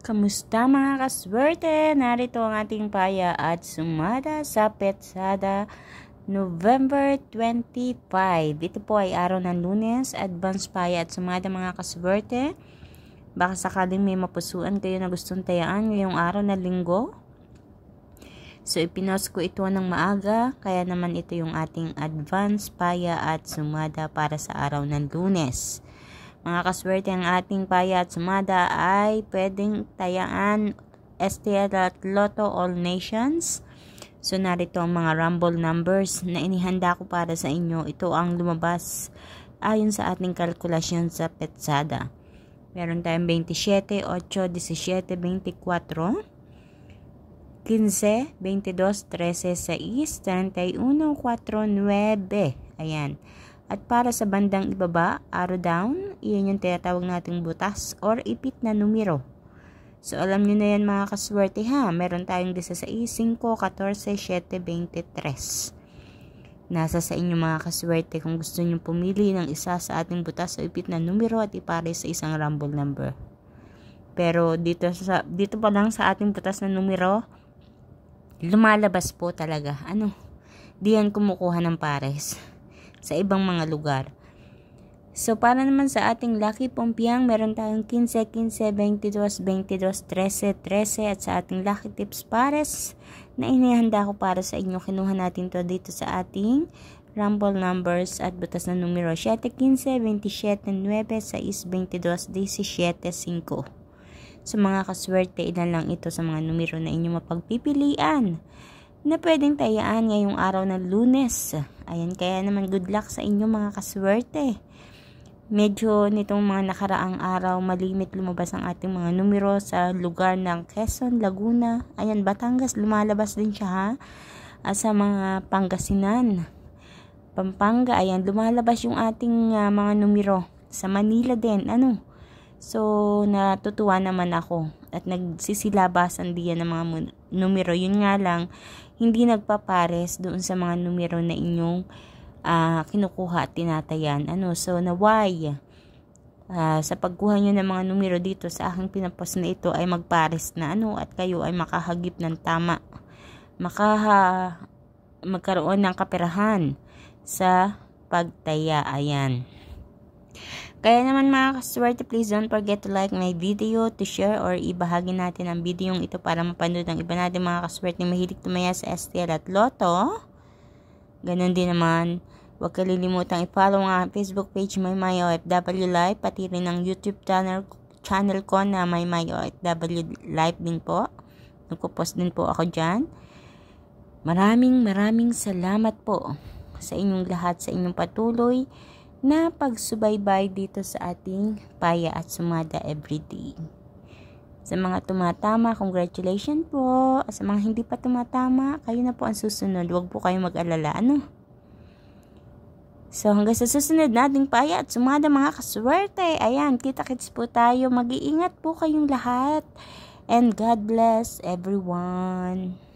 Kamusta mga kaswerte? Narito ang ating paya at sumada sa Petsada November 25. Ito po ay araw ng Lunes. Advance paya at sumada mga kaswerte. Baka sakaling may mapusuan kayo na gustong tayaan ngayong araw na linggo. So ipinost ko ito ng maaga, kaya naman ito yung ating advance paya at sumada para sa araw ng Lunes. Mga kaswerte, ang ating paya at sumada ay pwedeng tayaan STL at Lotto All Nations. So narito ang mga rumble numbers na inihanda ko para sa inyo. Ito ang lumabas ayon sa ating kalkulasyon sa Petsada. Meron tayong 27, 8, 17, 24, 15, 22, 13, 6, 31, 4, 9. Ayan. At para sa bandang ibaba, arrow down, iyan yung tinatawag nating butas or ipit na numero. So alam nyo na yan mga kaswerte ha. Meron tayong 16, 5, 14, 7, 23. Nasa sa inyo mga kaswerte kung gusto nyo pumili ng isa sa ating butas o ipit na numero at ipare sa isang rumble number. Pero dito pa lang sa ating butas na numero, lumalabas po talaga. Di yan kumukuha ng pares sa ibang mga lugar. So para naman sa ating lucky pompiang, meron tayong 15, 15, 22, 22, 13, 13 at sa ating lucky tips pares na inihanda ko para sa inyo. Kinuha natin to dito sa ating rumble numbers at butas na numero 7, 15, 27, 9, 6, 22, 17, 5. So mga kaswerte, ilan lang ito sa mga numero na inyong mapagpipilian na pwedeng tayaan ngayong araw ng Lunes. Ayan, kaya naman good luck sa inyo mga kaswerte. Medyo nitong mga nakaraang araw, malimit lumabas ang ating mga numero sa lugar ng Quezon, Laguna. Ayan, Batangas, lumalabas din siya ha. At sa mga Pangasinan, Pampanga, ayan, lumalabas yung ating mga numero. Sa Manila din, So, natutuwa naman ako at nagsisilabasan diyan ng mga numero. Yun nga lang, hindi nagpapares doon sa mga numero na inyong kinukuha at tinatayan. So, naway, sa pagkuha nyo ng mga numero dito sa aking pinapost na ito ay magpares na at kayo ay makahagip ng tama. Magkaroon ng kaperahan sa pagtaya. Ayan. Kaya naman mga kaswerte, please don't forget to like my video, to share or ibahagi natin ang video ito para mapanood ng iba natin mga kaswerte na mahilig tumaya sa STL at Lotto. Ganon din naman, huwag kalilimutang i-follow ang Facebook page My OFW Life, pati rin ang YouTube channel ko na My OFW Life din po. Nagpo-post din po ako dyan. Maraming salamat po sa inyong lahat, sa inyong patuloy na pagsubaybay dito sa ating paya at sumada everyday. Sa mga tumatama, congratulations po. Sa mga hindi pa tumatama, kayo na po ang susunod. Huwag po kayong mag-alala. So hanggang sa susunod nating paya at sumada mga kaswerte. Ayan, kita-kits po tayo. Mag-iingat po kayong lahat. And God bless everyone.